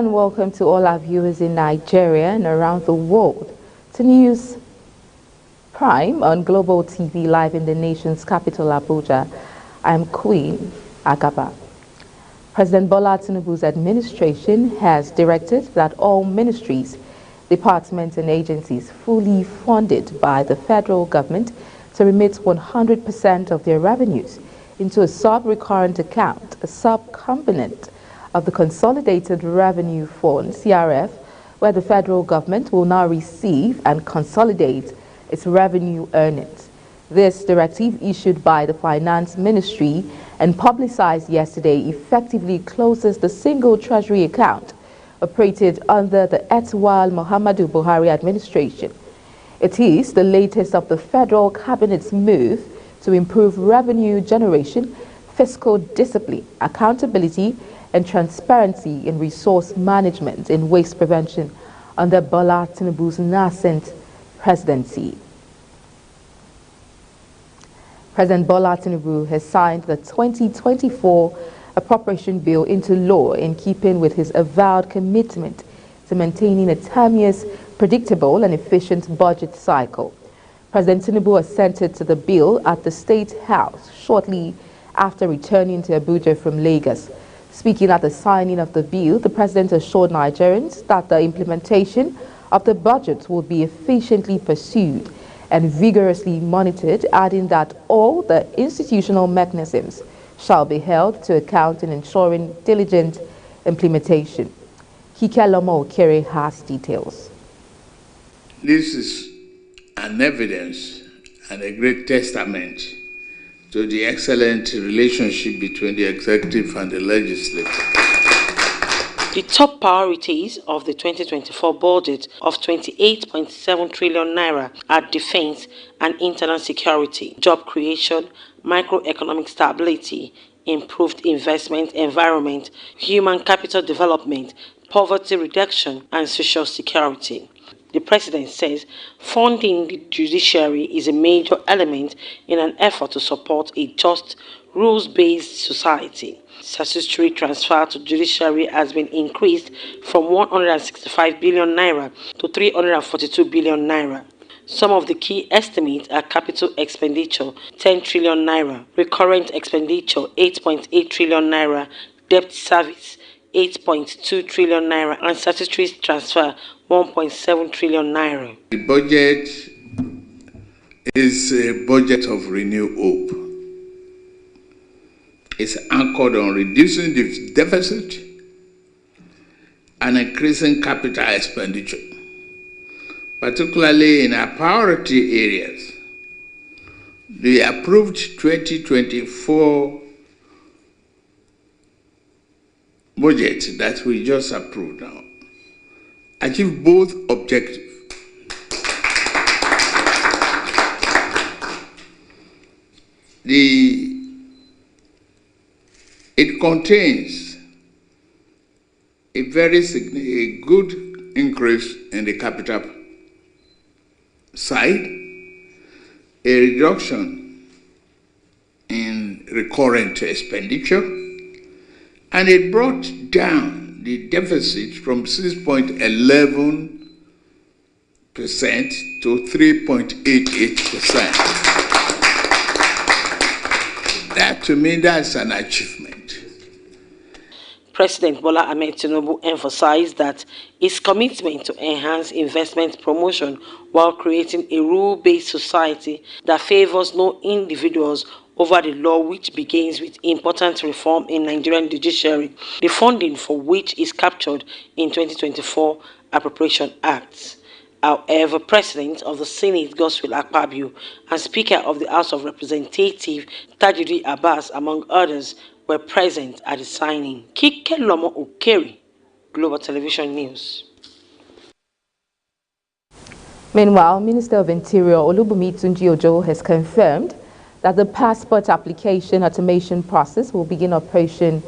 and welcome to all our viewers in Nigeria and around the world to News Prime on Global TV live in the nation's capital, Abuja. I'm Queen Agaba. President Bola Tinubu's administration has directed that all ministries, departments and agencies fully funded by the federal government to remit 100% of their revenues into a sub-recurrent account, a sub-component of the Consolidated Revenue Fund, CRF, where the federal government will now receive and consolidate its revenue earnings. This directive, issued by the Finance Ministry and publicized yesterday, effectively closes the single treasury account operated under the erstwhile Muhammadu Buhari administration. It is the latest of the federal cabinet's move to improve revenue generation, fiscal discipline, accountability, and transparency in resource management and waste prevention under Bola Tinubu's nascent presidency. President Bola Tinubu has signed the 2024 appropriation bill into law in keeping with his avowed commitment to maintaining a timeless, predictable and efficient budget cycle. President Tinubu assented to the bill at the State House shortly after returning to Abuja from Lagos. Speaking at the signing of the bill, the president assured Nigerians that the implementation of the budget will be efficiently pursued and vigorously monitored, adding that all the institutional mechanisms shall be held to account in ensuring diligent implementation. Kike Lomo Okere has details. This is an evidence and a great testament to the excellent relationship between the executive and the legislature. The top priorities of the 2024 budget of 28.7 trillion naira are defense and internal security, job creation, microeconomic stability, improved investment environment, human capital development, poverty reduction, and social security. The president says funding the judiciary is a major element in an effort to support a just, rules-based society. Statutory transfer to judiciary has been increased from 165 billion naira to 342 billion naira. Some of the key estimates are capital expenditure 10 trillion naira, recurrent expenditure 8.8 trillion naira, debt service 8.2 trillion naira, and statutory transfer 1.7 trillion naira. The budget is a budget of renewed hope. It's anchored on reducing the deficit and increasing capital expenditure, particularly in our priority areas. The approved 2024 budget that we just approved now achieve both objectives. It contains a very good increase in the capital side, a reduction in recurrent expenditure, and it brought down the deficit from 6.11% to 3.88%. That, to me, that's an achievement. President Bola Ahmed Tinubu emphasized that his commitment to enhance investment promotion while creating a rule-based society that favors no individuals over the law, which begins with important reform in Nigerian judiciary, the funding for which is captured in 2024 Appropriation Acts. However, President of the Senate, Godswill Akpabio, and Speaker of the House of Representatives, Tajudeen Abbas, among others, were present at the signing. Kike Lomo Okere, Global Television News. Meanwhile, Minister of Interior Olubunmi Tunji Ojo has confirmed that the passport application automation process will begin operation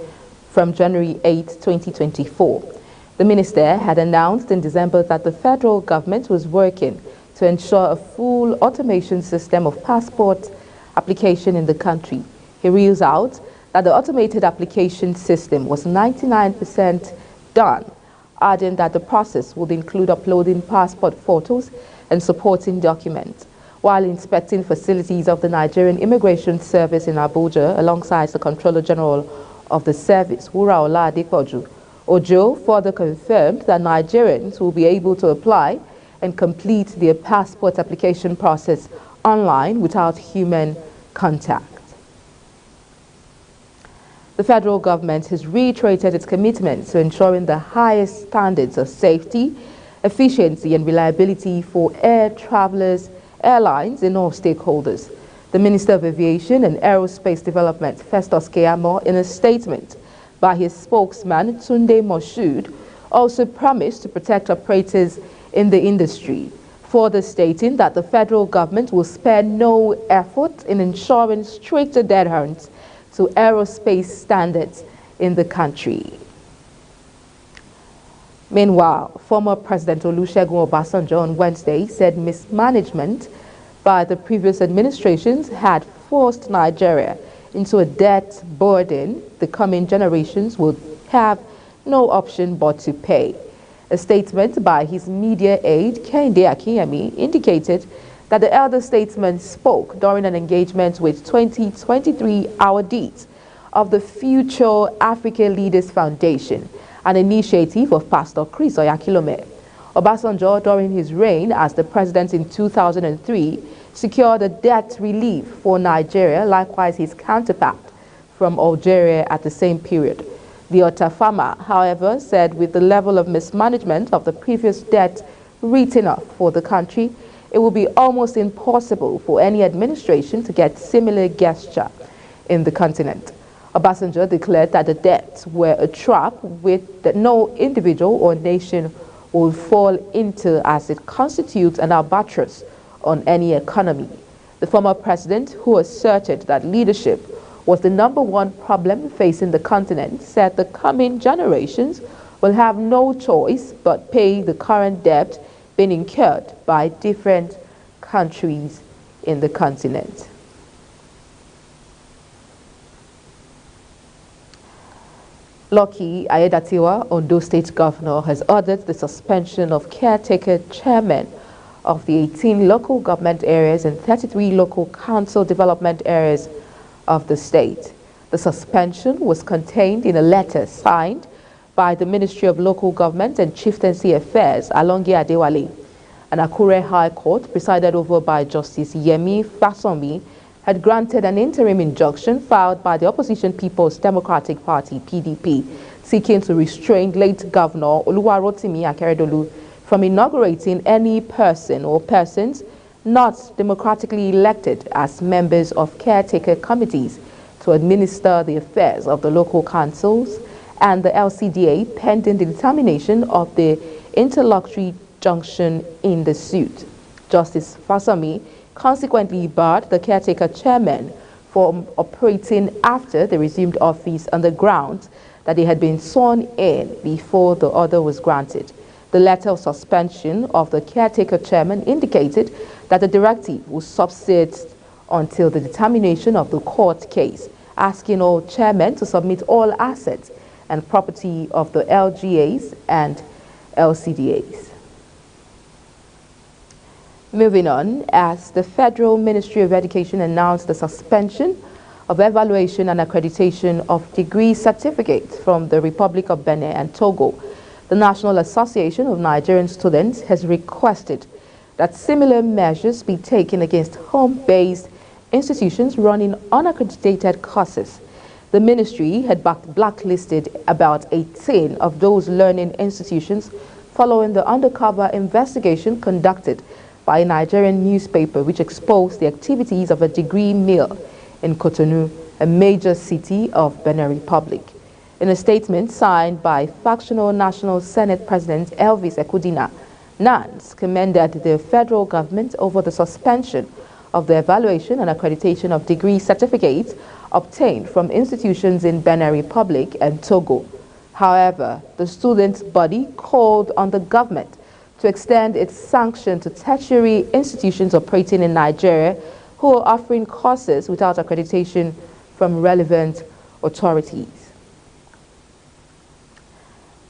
from January 8, 2024. The minister had announced in December that the federal government was working to ensure a full automation system of passport application in the country. He rules out that the automated application system was 99% done adding that the process would include uploading passport photos and supporting documents. While inspecting facilities of the Nigerian Immigration Service in Abuja alongside the Controller General of the service, Wuraola Adepoju, Ojo further confirmed that Nigerians will be able to apply and complete their passport application process online without human contact. The federal government has reiterated its commitment to ensuring the highest standards of safety, efficiency and reliability for air travelers, airlines and all stakeholders. The Minister of Aviation and Aerospace Development, Festus Keyamo, in a statement by his spokesman, Tunde Moshood, also promised to protect operators in the industry, further stating that the federal government will spare no effort in ensuring strict adherence to aerospace standards in the country. Meanwhile, former President Olusegun Obasanjo on Wednesday said mismanagement by the previous administrations had forced Nigeria into a debt burden the coming generations will have no option but to pay. A statement by his media aide, Kehinde Akinyemi, indicated that the elder statesman spoke during an engagement with 2023 awardees of the Future Africa Leaders Foundation, an initiative of Pastor Chris Oyakhilome. Obasanjo, during his reign as the president in 2003, secured a debt relief for Nigeria, likewise his counterpart from Algeria at the same period. The Otafama, however, said with the level of mismanagement of the previous debt written off for the country, it will be almost impossible for any administration to get similar gesture in the continent. Obasanjo declared that the debts were a trap that no individual or nation will fall into, as it constitutes an albatross on any economy. The former president, who asserted that leadership was the #1 problem facing the continent, said the coming generations will have no choice but pay the current debt being incurred by different countries in the continent. Lucky Ayedatiwa, Ondo State Governor, has ordered the suspension of caretaker chairmen of the 18 local government areas and 33 local council development areas of the state. The suspension was contained in a letter signed by the Ministry of Local Government and Chieftaincy Affairs, Alongi Adewale. An Akure High Court, presided over by Justice Yemi Fasomi, had granted an interim injunction filed by the Opposition People's Democratic Party, PDP, seeking to restrain late Governor Oluwarotimi Akeredolu from inaugurating any person or persons not democratically elected as members of caretaker committees to administer the affairs of the local councils and the LCDA pending the determination of the interlocutory junction in the suit. Justice Fasomi consequently barred the caretaker chairman from operating after they resumed office on the grounds that they had been sworn in before the order was granted. The letter of suspension of the caretaker chairman indicated that the directive will subsist until the determination of the court case, asking all chairmen to submit all assets and property of the LGAs and LCDAs. Moving on, as the Federal Ministry of Education announced the suspension of evaluation and accreditation of degree certificates from the Republic of Benin and Togo, the National Association of Nigerian Students has requested that similar measures be taken against home-based institutions running unaccredited courses. The ministry had blacklisted about 18 of those learning institutions following the undercover investigation conducted by a Nigerian newspaper which exposed the activities of a degree mill in Cotonou, a major city of Benin Republic. In a statement signed by factional National Senate President Elvis Ekudina, NANS commended the federal government over the suspension of the evaluation and accreditation of degree certificates obtained from institutions in Benin Republic and Togo. However, the students' body called on the government to extend its sanction to tertiary institutions operating in Nigeria who are offering courses without accreditation from relevant authorities.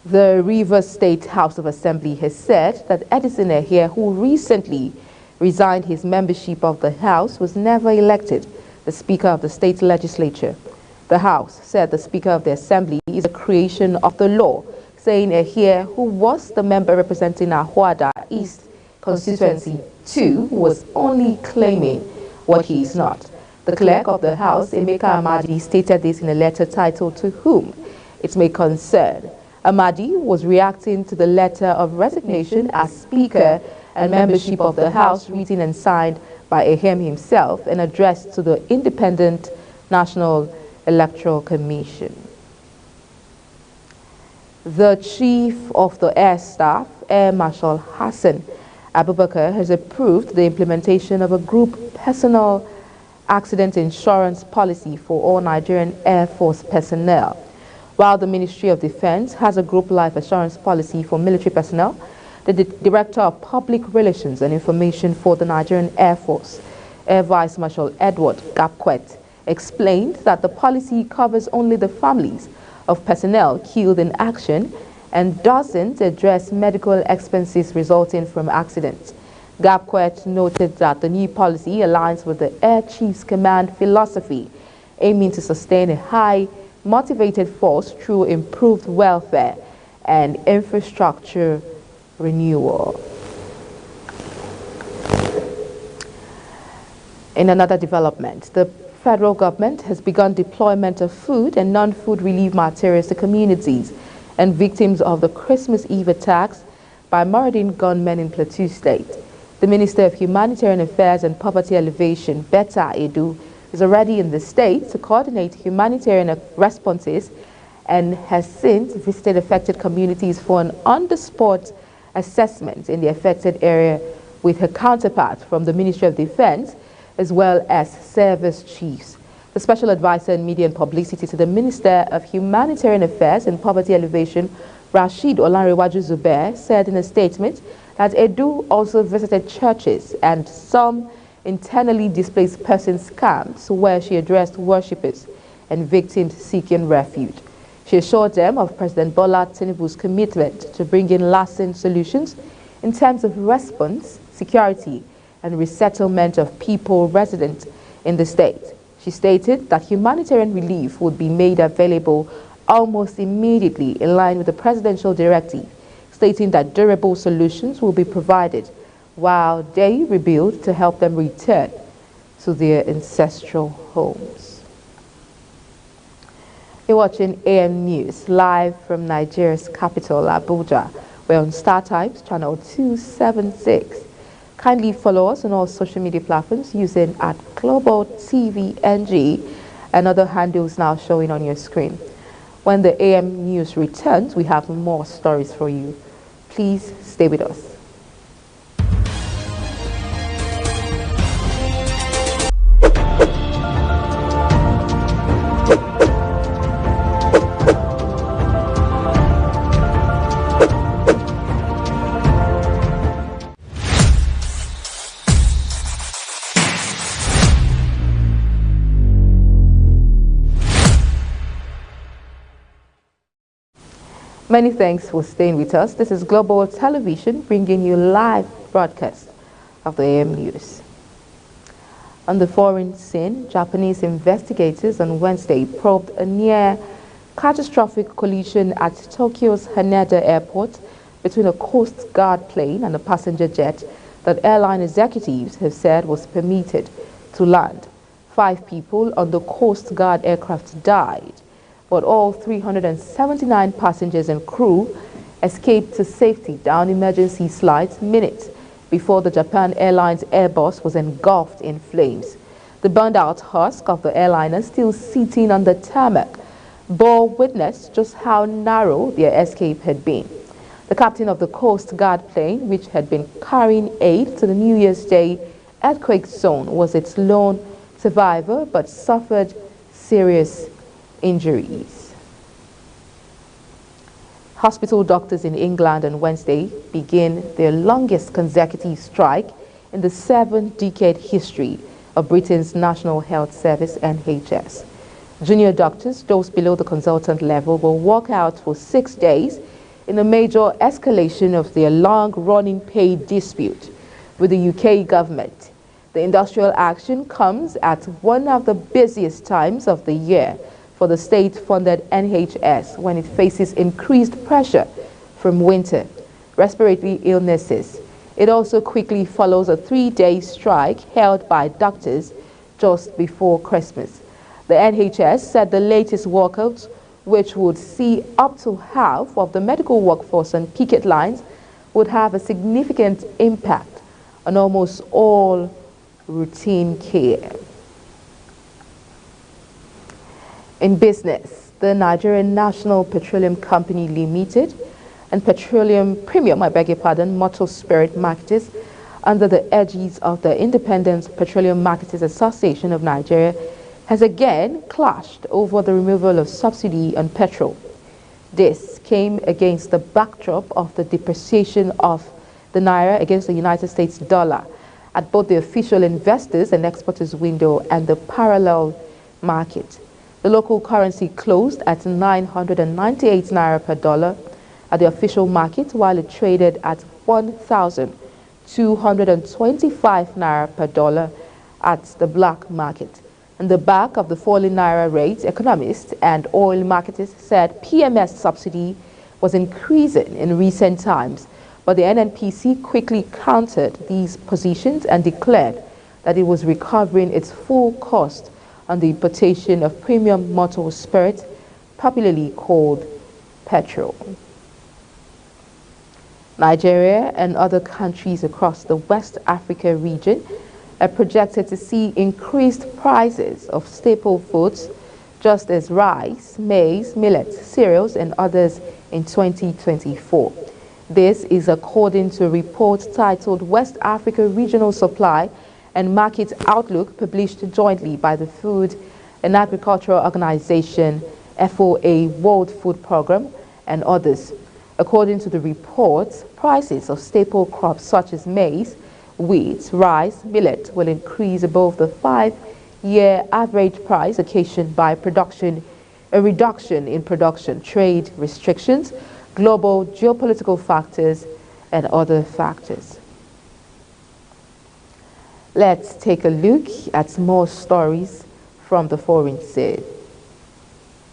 The Rivers State House of Assembly has said that Edison Ehie, who recently resigned his membership of the House, was never elected the Speaker of the state legislature. The House said the Speaker of the Assembly is a creation of the law, saying Ehie, who was the member representing Ahuada East Constituency 2, was only claiming what he is not. The clerk of the House, Emeka Amadi, stated this in a letter titled "To Whom It May Concern." Amadi was reacting to the letter of resignation as Speaker and membership of the House written and signed by Ehie himself and addressed to the Independent National Electoral Commission. The Chief of the Air Staff, Air Marshal Hassan Abubakar, has approved the implementation of a group personal accident insurance policy for all Nigerian Air Force personnel. While the Ministry of Defense has a group life assurance policy for military personnel, the Director of Public Relations and Information for the Nigerian Air Force, Air Vice Marshal Edward Gapquet, explained that the policy covers only the families of personnel killed in action and doesn't address medical expenses resulting from accidents. Gapquet noted that the new policy aligns with the Air Chief's Command philosophy, aiming to sustain a high motivated force through improved welfare and infrastructure renewal. In another development, the federal government has begun deployment of food and non-food relief materials to communities and victims of the Christmas Eve attacks by Marauding gunmen in Plateau State. The Minister of Humanitarian Affairs and Poverty Alleviation, Betta Edu, is already in the state to coordinate humanitarian responses and has since visited affected communities for an on-the-spot assessment in the affected area with her counterpart from the Ministry of Defense as well as service chiefs. The Special Advisor in Media and Publicity to the Minister of Humanitarian Affairs and Poverty Alleviation, Rashid Olanrewaju Zubair, said in a statement that Edu also visited churches and some internally displaced persons camps where she addressed worshippers and victims seeking refuge. She assured them of President Bola Tinubu's commitment to bring in lasting solutions in terms of response, security, and resettlement of people resident in the state. She stated that humanitarian relief would be made available almost immediately in line with the presidential directive, stating that durable solutions will be provided while they rebuild to help them return to their ancestral homes. You're watching AM News live from Nigeria's capital, Abuja. We're on StarTimes channel 276. Kindly follow us on all social media platforms using @GlobalTVNG and other handles now showing on your screen. When the AM News returns, we have more stories for you. Please stay with us. Many thanks for staying with us. This is Global Television bringing you live broadcast of the AM News. On the foreign scene, Japanese investigators on Wednesday probed a near catastrophic collision at Tokyo's Haneda Airport between a Coast Guard plane and a passenger jet that airline executives have said was permitted to land. 5 people on the Coast Guard aircraft died, but all 379 passengers and crew escaped to safety down emergency slides minutes before the Japan Airlines Airbus was engulfed in flames. The burned-out husk of the airliner, still sitting on the tarmac, bore witness just how narrow their escape had been. The captain of the Coast Guard plane, which had been carrying aid to the New Year's Day earthquake zone, was its lone survivor but suffered serious injuries. Hospital doctors in England on Wednesday begin their longest consecutive strike in the 7-decade history of Britain's National Health Service (NHS). Junior doctors, those below the consultant level, will walk out for 6 days in a major escalation of their long-running pay dispute with the UK government. The industrial action comes at one of the busiest times of the year for the state-funded NHS when it faces increased pressure from winter, respiratory illnesses. It also quickly follows a 3-day strike held by doctors just before Christmas. The NHS said the latest walkouts, which would see up to half of the medical workforce on picket lines, would have a significant impact on almost all routine care. In business, the Nigerian National Petroleum Company Limited and Petroleum Premium, Motor Spirit Marketers, under the aegis of the Independent Petroleum Marketers Association of Nigeria, has again clashed over the removal of subsidy on petrol. This came against the backdrop of the depreciation of the naira against the United States dollar at both the official investors and exporters window and the parallel market. The local currency closed at 998 naira per dollar at the official market, while it traded at 1,225 naira per dollar at the black market. On the back of the falling naira rate, economists and oil marketers said PMS subsidy was increasing in recent times, but the NNPC quickly countered these positions and declared that it was recovering its full cost on the importation of premium motor spirit, popularly called petrol. Nigeria and other countries across the West Africa region are projected to see increased prices of staple foods, just as rice, maize, millet, cereals, and others in 2024. This is according to a report titled West Africa Regional Supply and Market Outlook, published jointly by the Food and Agricultural Organization, FOA World Food Programme, and others. According to the report, prices of staple crops such as maize, wheat, rice, millet will increase above the 5-year average price occasioned by a reduction in production, trade restrictions, global geopolitical factors, and other factors. Let's take a look at more stories from the foreign scene.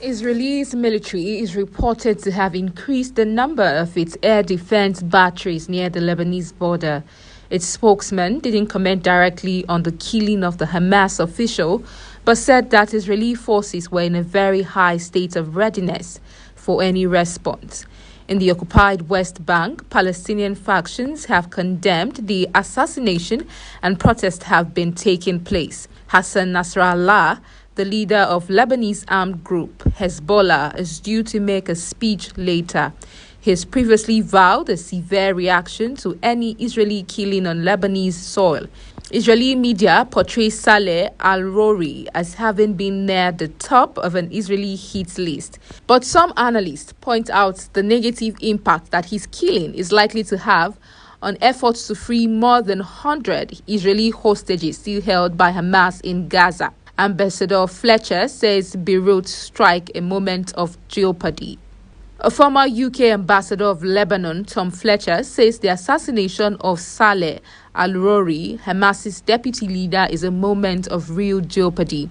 Israel's military is reported to have increased the number of its air defense batteries near the Lebanese border. Its spokesman didn't comment directly on the killing of the Hamas official, but said that Israeli forces were in a very high state of readiness for any response. In the occupied West Bank, Palestinian factions have condemned the assassination and protests have been taking place. Hassan Nasrallah, the leader of Lebanese armed group Hezbollah, is due to make a speech later. He has previously vowed a severe reaction to any Israeli killing on Lebanese soil. Israeli media portrays Saleh al-Rouri as having been near the top of an Israeli hit list. But some analysts point out the negative impact that his killing is likely to have on efforts to free more than 100 Israeli hostages still held by Hamas in Gaza. Ambassador Fletcher says Beirut strike a moment of jeopardy. A former UK ambassador of Lebanon, Tom Fletcher, says the assassination of Saleh al-Rouri, Hamas's deputy leader, is a moment of real jeopardy.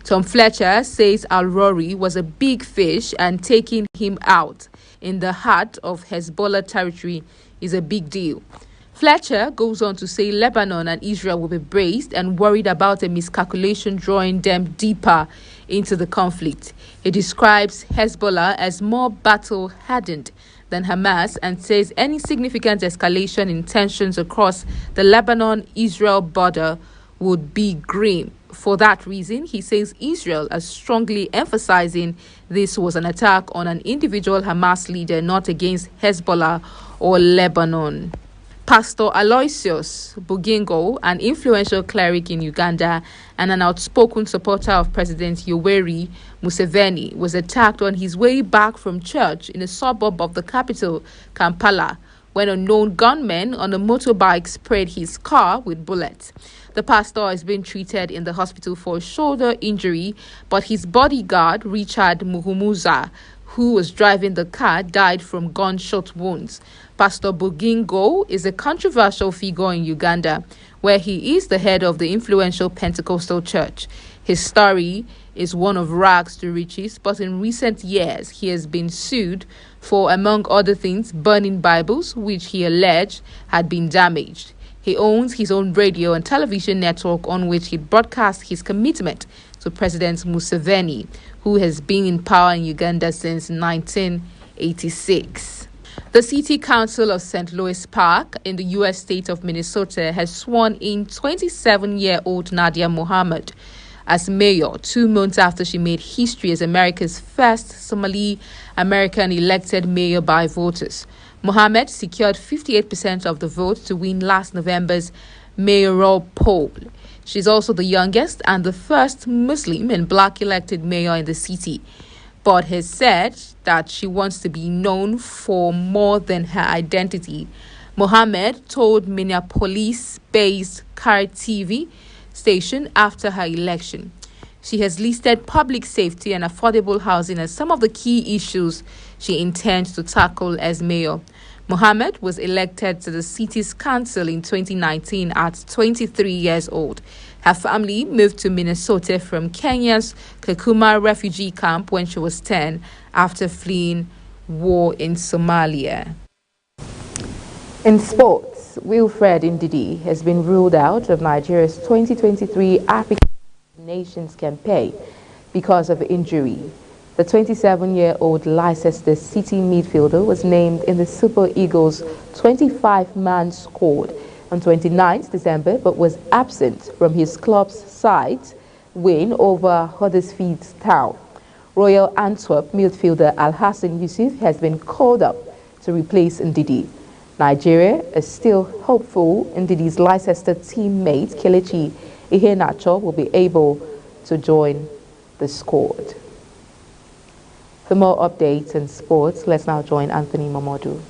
Tom Fletcher says al-Rouri was a big fish and taking him out in the heart of Hezbollah territory is a big deal. Fletcher goes on to say Lebanon and Israel will be braced and worried about a miscalculation drawing them deeper into the conflict. He describes Hezbollah as more battle-hardened than Hamas and says any significant escalation in tensions across the Lebanon-Israel border would be grim. For that reason, he says Israel is strongly emphasizing this was an attack on an individual Hamas leader, not against Hezbollah or Lebanon. Pastor Aloysius Bugingo, an influential cleric in Uganda and an outspoken supporter of President Yoweri Museveni, was attacked on his way back from church in a suburb of the capital, Kampala, when unknown gunmen on a motorbike sprayed his car with bullets. The pastor is being treated in the hospital for a shoulder injury, but his bodyguard, Richard Muhumuza, who was driving the car, died from gunshot wounds. Pastor Bugingo is a controversial figure in Uganda, where he is the head of the influential Pentecostal church. His story is one of rags to riches, but in recent years he has been sued for, among other things, burning Bibles, which he alleged had been damaged. He owns his own radio and television network on which he broadcasts his commitment to President Museveni, who has been in power in Uganda since 1986. The City Council of St. Louis Park in the U.S. state of Minnesota has sworn in 27-year-old Nadia Mohammed as mayor 2 months after she made history as America's first Somali-American elected mayor by voters. Mohammed secured 58% of the vote to win last November's mayoral poll. She's also the youngest and the first Muslim and black elected mayor in the city, but has said that she wants to be known for more than her identity. Mohammed told Minneapolis-based Car TV station after her election. She has listed public safety and affordable housing as some of the key issues she intends to tackle as mayor. Mohammed was elected to the city's council in 2019 at 23 years old. Her family moved to Minnesota from Kenya's Kakuma refugee camp when she was 10 after fleeing war in Somalia. In sports, Wilfred Ndidi has been ruled out of Nigeria's 2023 African Nations campaign because of injury. The 27-year-old Leicester City midfielder was named in the Super Eagles 25-man squad on 29th December, but was absent from his club's side's win over Huddersfield Town. Royal Antwerp midfielder Al-Hassan Yusuf has been called up to replace Ndidi. Nigeria is still hopeful Ndidi's Leicester teammate Kelechi Iheanacho will be able to join the squad. For more updates in sports, let's now join Anthony Momodu.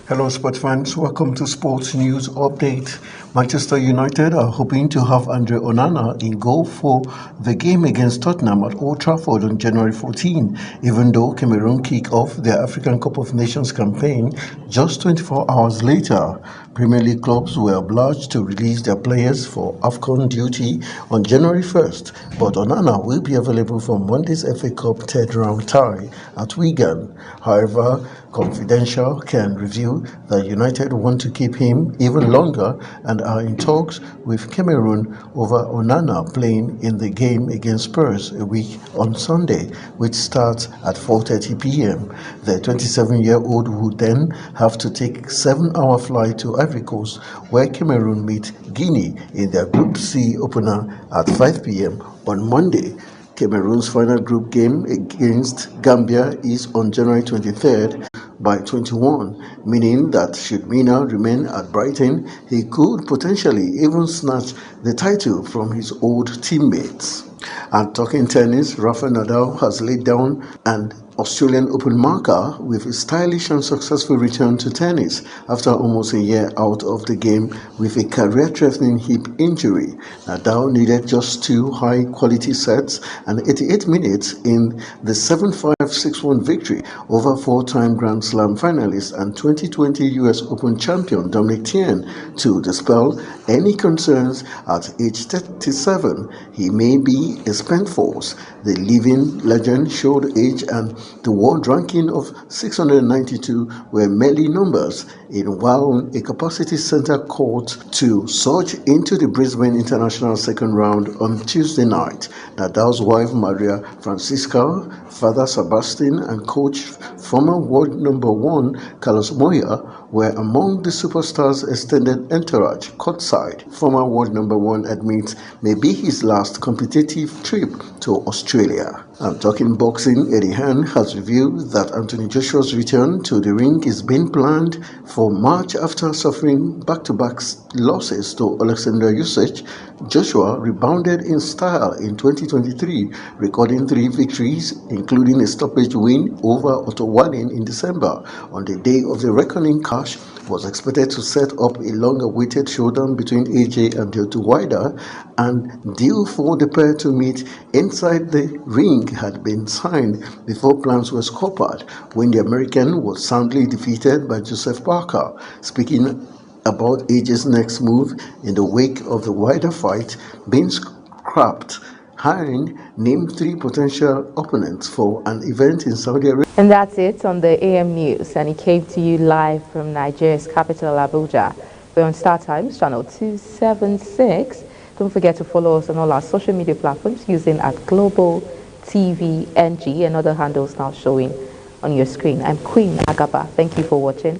Hello sports fans, welcome to Sports News Update. Manchester United are hoping to have Andre Onana in goal for the game against Tottenham at Old Trafford on January 14, even though Cameroon kick off their African Cup of Nations campaign just 24 hours later. Premier League clubs were obliged to release their players for AFCON duty on January 1st, but Onana will be available for Monday's FA Cup third-round tie at Wigan. However, Confidential can reveal that United want to keep him even longer and are in talks with Cameroon over Onana playing in the game against Spurs a week on Sunday, which starts at 4:30 p.m. The 27-year-old would then have to take a 7-hour flight to Ivory Coast, where Cameroon meet Guinea in their Group C opener at 5 p.m. on Monday. Cameroon's final group game against Gambia is on January 23rd by 21, meaning that should Mina remain at Brighton, he could potentially even snatch the title from his old teammates. And talking tennis, Rafael Nadal has laid down an Australian Open marker with a stylish and successful return to tennis after almost a year out of the game with a career-threatening hip injury. Nadal needed just 2 high-quality sets and 88 minutes in the 7-5, 6-1 victory over 4-time Grand Slam finalist and 2020 US Open champion Dominic Thiem to dispel any concerns at age 37 he may be a spent force. The living legend showed age and the world ranking of 692 were merely numbers in while a capacity center court to surge into the Brisbane International second round on Tuesday night. Nadal's wife Maria Francisca, father Sebastian, and coach former world number 1 Carlos Moya were among the superstar's extended entourage courtside. Former world number 1 admits may be his last competitive trip to Australia. I'm talking boxing. Eddie Hearn has revealed that Anthony Joshua's return to the ring is being planned for March after suffering back-to-back losses to Alexander Usyk. Joshua rebounded in style in 2023, recording 3 victories, including a stoppage win over Otto Wallin in December. On the day of the reckoning, Cash was expected to set up a long-awaited showdown between AJ and Deontay Wilder and deal for the pair to meet inside the ring King had been signed before plans were scuppered when the American was soundly defeated by Joseph Parker. Speaking about AJ's next move in the wake of the wider fight being scrapped, Hearn named 3 potential opponents for an event in Saudi Arabia. And that's it on the AM News, and it came to you live from Nigeria's capital, Abuja. We're on Star Times, channel 276. Don't forget to follow us on all our social media platforms using @Global TV NG and other handles now showing on your screen. I'm Queen Agaba. Thank you for watching.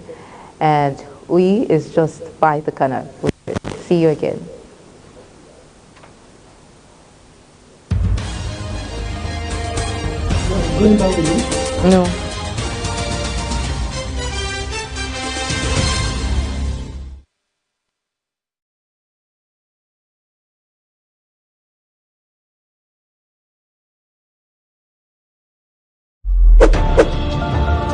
And we is just by the corner. See you again. Going back again? No.